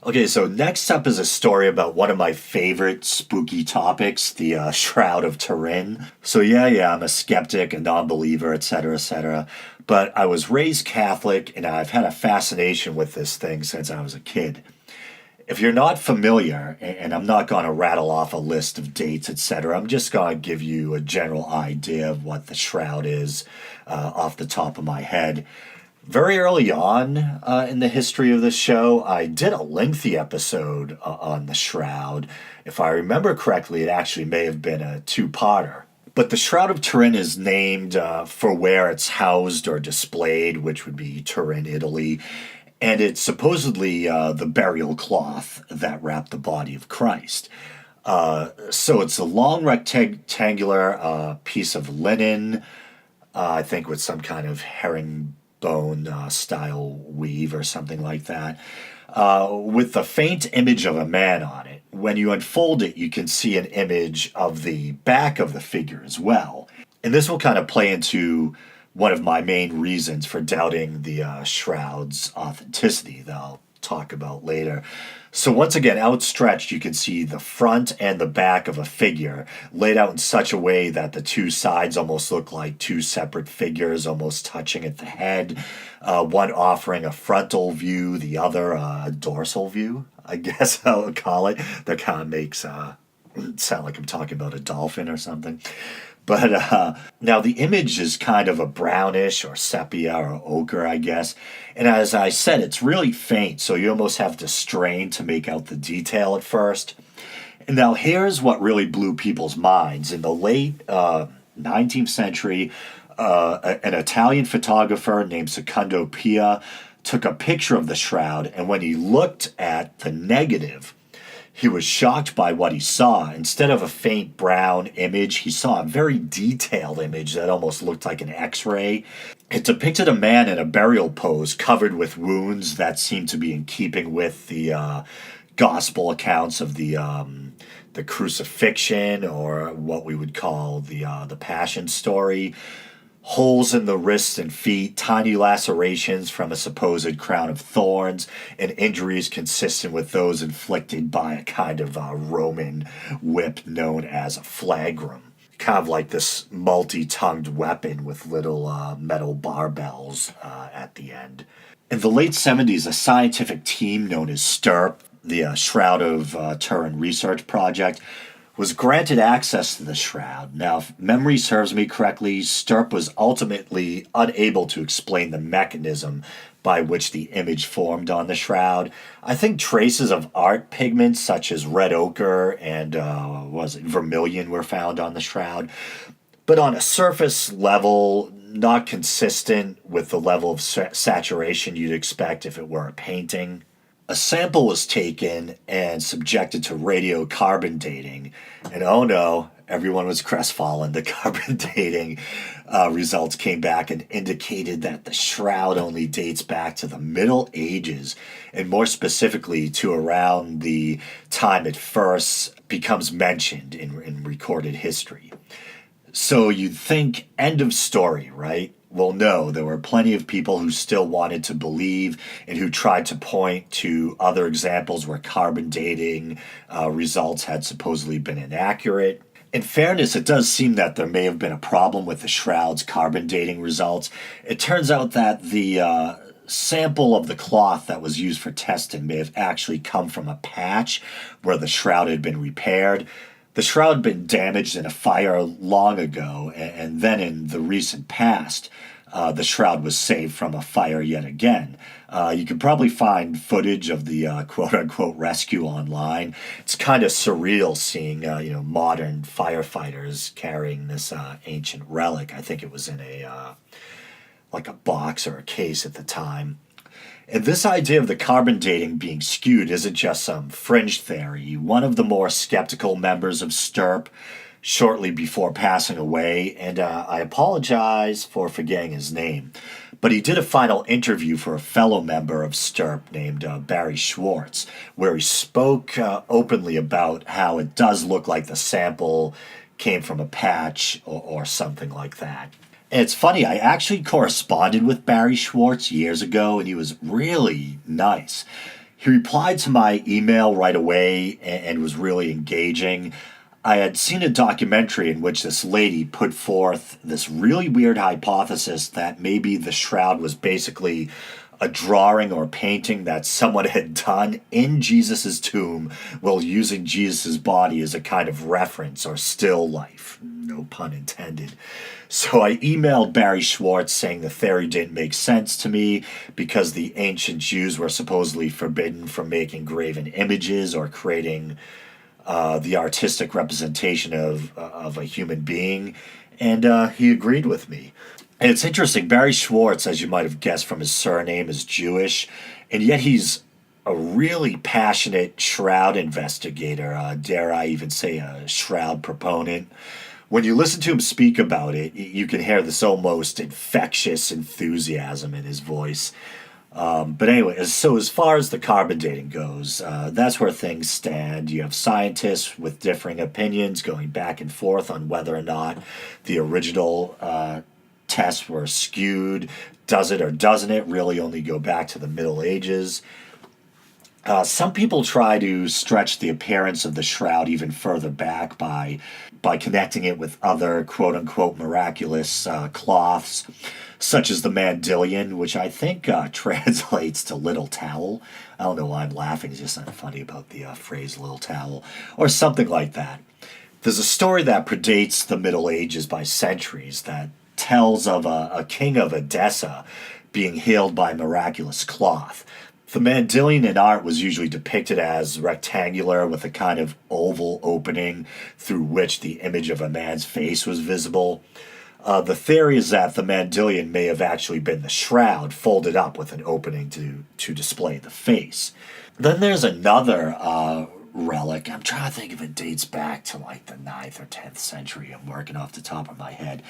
Okay, so next up is a story about one of my favorite spooky topics, the Shroud of Turin. So, yeah, I'm a skeptic, a non believer, etc., etc. But I was raised Catholic and I've had a fascination with this thing since I was a kid. If you're not familiar, and I'm not going to rattle off a list of dates, etc., I'm just going to give you a general idea of what the Shroud is off the top of my head. Very early on in the history of the show, I did a lengthy episode on the Shroud. If I remember correctly, it actually may have been a two-parter. But the Shroud of Turin is named for where it's housed or displayed, which would be Turin, Italy. And it's supposedly the burial cloth that wrapped the body of Christ. So it's a long rectangular piece of linen, I think with some kind of herringbone style weave or something like that, with the faint image of a man on it. When you unfold it, you can see an image of the back of the figure as well. And this will kind of play into one of my main reasons for doubting the shroud's authenticity that I'll talk about later. So once again, outstretched, you can see the front and the back of a figure laid out in such a way that the two sides almost look like two separate figures, almost touching at the head. One offering a frontal view, the other a dorsal view, I guess I would call it. That kind of makes it sound like I'm talking about a dolphin or something. But now the image is kind of a brownish or sepia or ochre, I guess. And as I said, it's really faint, so you almost have to strain to make out the detail at first. And now here's what really blew people's minds. In the late 19th century, an Italian photographer named Secondo Pia took a picture of the shroud, and when he looked at the negative, he was shocked by what he saw. Instead of a faint brown image, he saw a very detailed image that almost looked like an X-ray. It depicted a man in a burial pose covered with wounds that seemed to be in keeping with the gospel accounts of the crucifixion, or what we would call the Passion story. Holes in the wrists and feet, tiny lacerations from a supposed crown of thorns, and injuries consistent with those inflicted by a kind of Roman whip known as a flagrum. Kind of like this multi-tongued weapon with little metal barbells at the end. In the late 70s, a scientific team known as STIRP, the Shroud of Turin Research Project, was granted access to the shroud. Now, if memory serves me correctly, Stirp was ultimately unable to explain the mechanism by which the image formed on the shroud. I think traces of art pigments such as red ochre and was it vermilion were found on the shroud, but on a surface level, not consistent with the level of saturation you'd expect if it were a painting. A sample was taken and subjected to radiocarbon dating, and oh no, everyone was crestfallen. The carbon dating results came back and indicated that the shroud only dates back to the Middle Ages, and more specifically to around the time it first becomes mentioned in recorded history. So you'd think end of story, right? Well, no, there were plenty of people who still wanted to believe and who tried to point to other examples where carbon dating results had supposedly been inaccurate. In fairness, it does seem that there may have been a problem with the shroud's carbon dating results. It turns out that the sample of the cloth that was used for testing may have actually come from a patch where the shroud had been repaired. The shroud had been damaged in a fire long ago, and then in the recent past, the shroud was saved from a fire yet again. You can probably find footage of the quote-unquote rescue online. It's kind of surreal seeing modern firefighters carrying this ancient relic. I think it was in a like a box or a case at the time. And this idea of the carbon dating being skewed isn't just some fringe theory. One of the more skeptical members of STIRP, shortly before passing away, and I apologize for forgetting his name, but he did a final interview for a fellow member of STIRP named Barry Schwartz, where he spoke openly about how it does look like the sample came from a patch or something like that. And it's funny, I actually corresponded with Barry Schwartz years ago, and he was really nice. He replied to my email right away and was really engaging. I had seen a documentary in which this lady put forth this really weird hypothesis that maybe the shroud was basically a drawing or painting that someone had done in Jesus's tomb while using Jesus's body as a kind of reference or still life. No pun intended. So I emailed Barry Schwartz saying the theory didn't make sense to me because the ancient Jews were supposedly forbidden from making graven images or creating the artistic representation of a human being, and he agreed with me. And it's interesting, Barry Schwartz, as you might have guessed from his surname, is Jewish, and yet he's a really passionate shroud investigator, dare I even say a shroud proponent. When you listen to him speak about it, you can hear this almost infectious enthusiasm in his voice. But anyway, so as far as the carbon dating goes, that's where things stand. You have scientists with differing opinions going back and forth on whether or not the original tests were skewed. Does it or doesn't it really only go back to the Middle Ages? Some people try to stretch the appearance of the shroud even further back by connecting it with other quote unquote miraculous cloths, such as the mandylion, which I think translates to little towel. I don't know why I'm laughing, it's just not funny about the phrase little towel, or something like that. There's a story that predates the Middle Ages by centuries that tells of a king of Edessa being healed by miraculous cloth. The mandylion in art was usually depicted as rectangular with a kind of oval opening through which the image of a man's face was visible. The theory is that the mandylion may have actually been the shroud folded up with an opening to display the face. Then there's another relic. I'm trying to think if it dates back to like the 9th or 10th century. I'm working off the top of my head.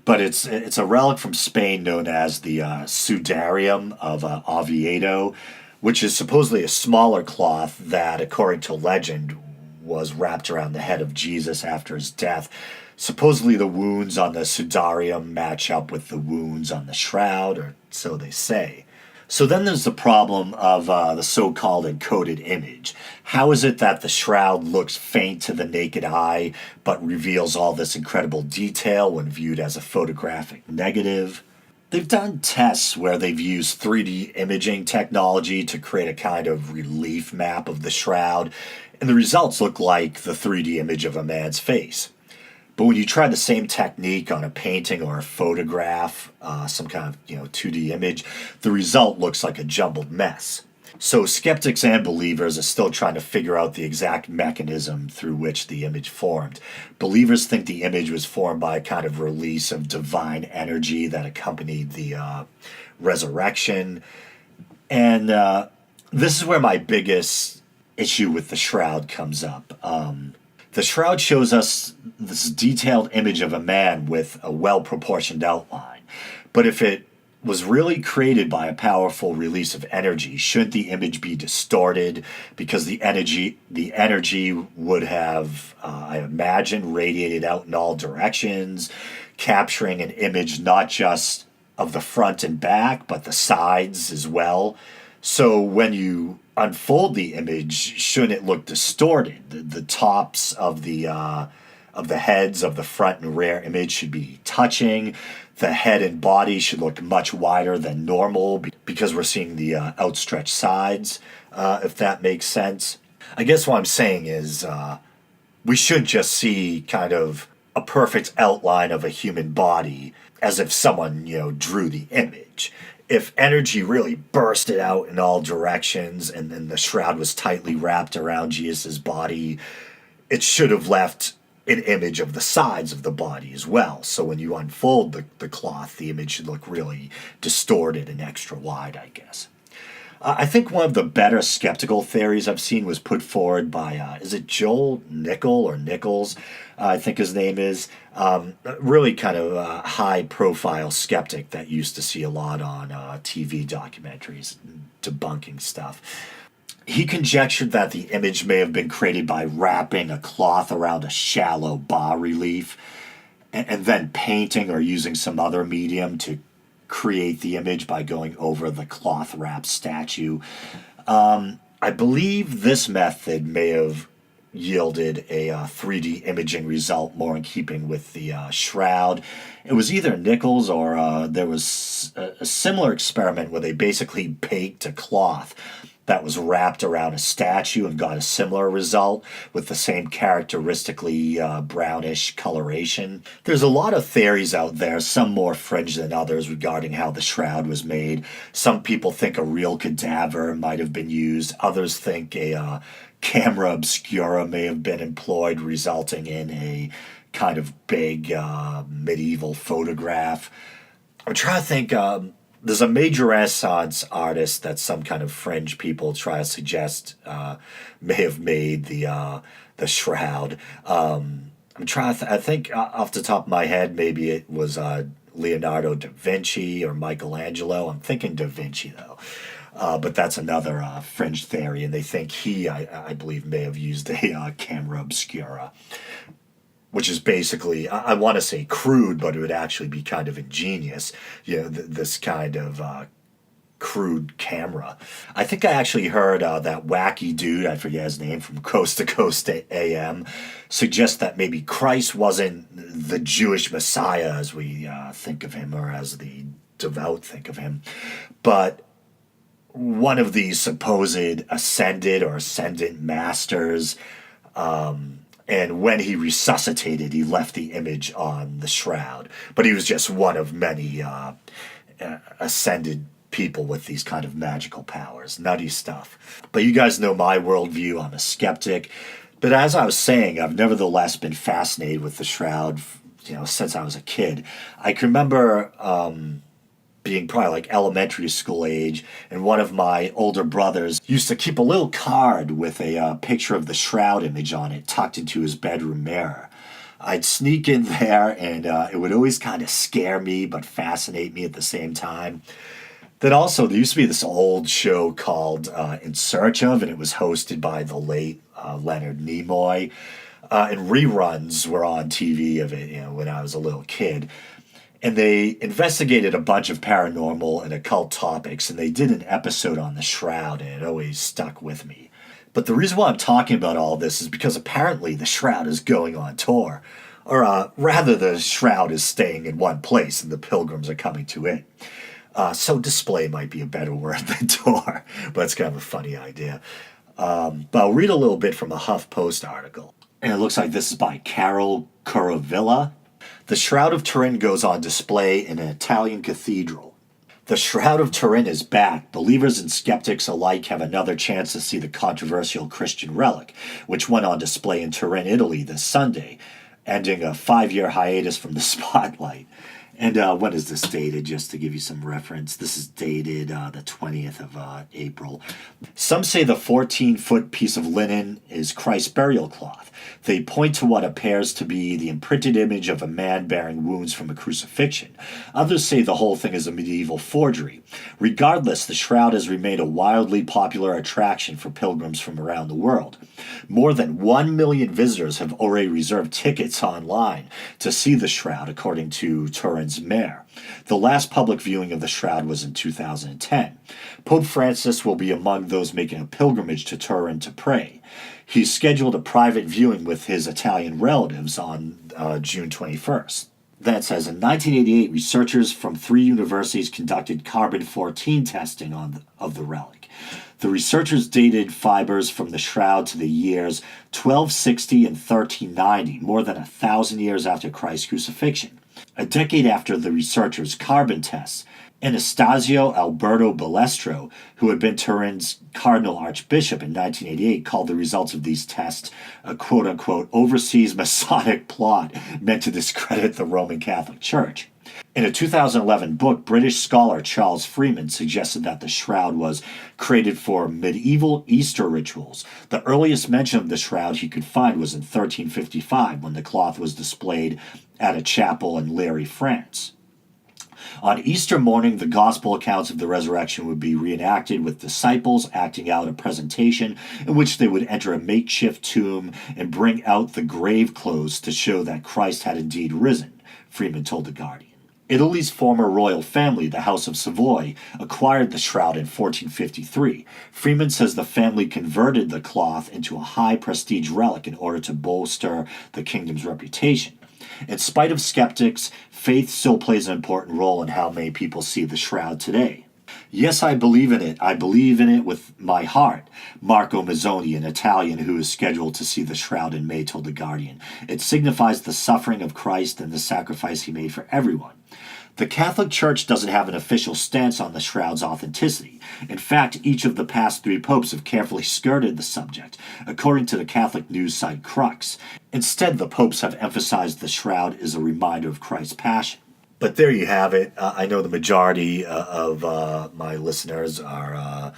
But it's a relic from Spain known as the Sudarium of Oviedo, which is supposedly a smaller cloth that, according to legend, was wrapped around the head of Jesus after his death. Supposedly the wounds on the Sudarium match up with the wounds on the shroud, or so they say. So then there's the problem of the so-called encoded image. How is it that the shroud looks faint to the naked eye, but reveals all this incredible detail when viewed as a photographic negative? They've done tests where they've used 3D imaging technology to create a kind of relief map of the shroud, and the results look like the 3D image of a man's face. But when you try the same technique on a painting or a photograph, some kind of 2D image, the result looks like a jumbled mess. So skeptics and believers are still trying to figure out the exact mechanism through which the image formed. Believers think the image was formed by a kind of release of divine energy that accompanied the resurrection. And this is where my biggest issue with the shroud comes up. The shroud shows us this detailed image of a man with a well-proportioned outline. But if it was really created by a powerful release of energy, shouldn't the image be distorted? Because the energy would have, I imagine, radiated out in all directions, capturing an image not just of the front and back, but the sides as well. So when you unfold the image, shouldn't it look distorted? The tops of the heads of the front and rear image should be touching. The head and body should look much wider than normal because we're seeing the outstretched sides, if that makes sense. I guess what I'm saying is we should just see kind of a perfect outline of a human body as if someone, drew the image. If energy really bursted out in all directions and then the shroud was tightly wrapped around Jesus' body, it should have left an image of the sides of the body as well. So when you unfold the cloth, the image should look really distorted and extra wide, I guess. I think one of the better skeptical theories I've seen was put forward by, is it Joel Nichols, I think his name is. Really kind of a high-profile skeptic that used to see a lot on TV documentaries, debunking stuff. He conjectured that the image may have been created by wrapping a cloth around a shallow bas-relief and then painting or using some other medium to create the image by going over the cloth-wrapped statue. I believe this method may have yielded a 3D imaging result more in keeping with the shroud. It was either Nichols or there was a similar experiment where they basically baked a cloth that was wrapped around a statue and got a similar result with the same characteristically brownish coloration. There's a lot of theories out there, some more fringe than others, regarding how the shroud was made. Some people think a real cadaver might have been used. Others think a camera obscura may have been employed, resulting in a kind of big medieval photograph. I'm trying to think. There's a major Renaissance artist that some kind of fringe people try to suggest may have made the shroud. I'm trying to. I think off the top of my head, maybe it was Leonardo da Vinci or Michelangelo. I'm thinking da Vinci though. But that's another fringe theory, and they think he, I believe, may have used a camera obscura, which is basically, I want to say crude, but it would actually be kind of ingenious, this kind of crude camera. I think I actually heard that wacky dude, I forget his name, from Coast to Coast AM, suggest that maybe Christ wasn't the Jewish Messiah as we think of him, or as the devout think of him, but one of these supposed ascended or ascendant masters. And when he resuscitated, he left the image on the shroud. But he was just one of many ascended people with these kind of magical powers. Nutty stuff. But you guys know my worldview. I'm a skeptic. But as I was saying, I've nevertheless been fascinated with the shroud, since I was a kid. I can remember being probably like elementary school age, and one of my older brothers used to keep a little card with a picture of the shroud image on it tucked into his bedroom mirror. I'd sneak in there, and it would always kind of scare me but fascinate me at the same time. Then also, there used to be this old show called In Search Of, and it was hosted by the late Leonard Nimoy. And reruns were on TV of it, when I was a little kid. And they investigated a bunch of paranormal and occult topics, and they did an episode on the shroud, and it always stuck with me. But the reason why I'm talking about all this is because apparently the shroud is going on tour. Or rather, the shroud is staying in one place, and the pilgrims are coming to it. So display might be a better word than tour, but it's kind of a funny idea. But I'll read a little bit from a HuffPost article. And it looks like this is by Carol Curavilla. The Shroud of Turin goes on display in an Italian cathedral. The Shroud of Turin is back. Believers and skeptics alike have another chance to see the controversial Christian relic, which went on display in Turin, Italy this Sunday, ending a 5-year hiatus from the spotlight. And when is this dated, just to give you some reference? This is dated the 20th of April. Some say the 14-foot piece of linen is Christ's burial cloth. They point to what appears to be the imprinted image of a man bearing wounds from a crucifixion. Others say the whole thing is a medieval forgery. Regardless, the shroud has remained a wildly popular attraction for pilgrims from around the world. More than 1 million visitors have already reserved tickets online to see the shroud, according to Turin's mayor. The last public viewing of the shroud was in 2010. Pope Francis will be among those making a pilgrimage to Turin to pray. He's scheduled a private viewing with his Italian relatives on June 21st. Then it says, in 1988, researchers from 3 universities conducted carbon-14 testing of the relic. The researchers dated fibers from the shroud to the years 1260 and 1390, more than 1,000 years after Christ's crucifixion. A decade after the researchers' carbon tests, Anastasio Alberto Balestro, who had been Turin's cardinal archbishop in 1988, called the results of these tests a quote-unquote overseas Masonic plot meant to discredit the Roman Catholic Church. In a 2011 book, British scholar Charles Freeman suggested that the shroud was created for medieval Easter rituals. The earliest mention of the shroud he could find was in 1355, when the cloth was displayed at a chapel in Léry, France. On Easter morning, the gospel accounts of the resurrection would be reenacted, with disciples acting out a presentation in which they would enter a makeshift tomb and bring out the grave clothes to show that Christ had indeed risen, Freeman told The Guardian. Italy's former royal family, the House of Savoy, acquired the shroud in 1453. Freeman says the family converted the cloth into a high prestige relic in order to bolster the kingdom's reputation. In spite of skeptics, faith still plays an important role in how many people see the shroud today. Yes, I believe in it. I believe in it with my heart. Marco Mazzoni, an Italian who is scheduled to see the shroud in May, told The Guardian. It signifies the suffering of Christ and the sacrifice he made for everyone. The Catholic Church doesn't have an official stance on the shroud's authenticity. In fact, each of the past 3 popes have carefully skirted the subject, according to the Catholic news site Crux. Instead, the popes have emphasized the shroud is a reminder of Christ's passion. But there you have it. I know the majority of my listeners are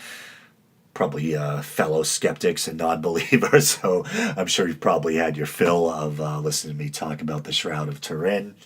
probably fellow skeptics and non-believers, so I'm sure you've probably had your fill of listening to me talk about the Shroud of Turin.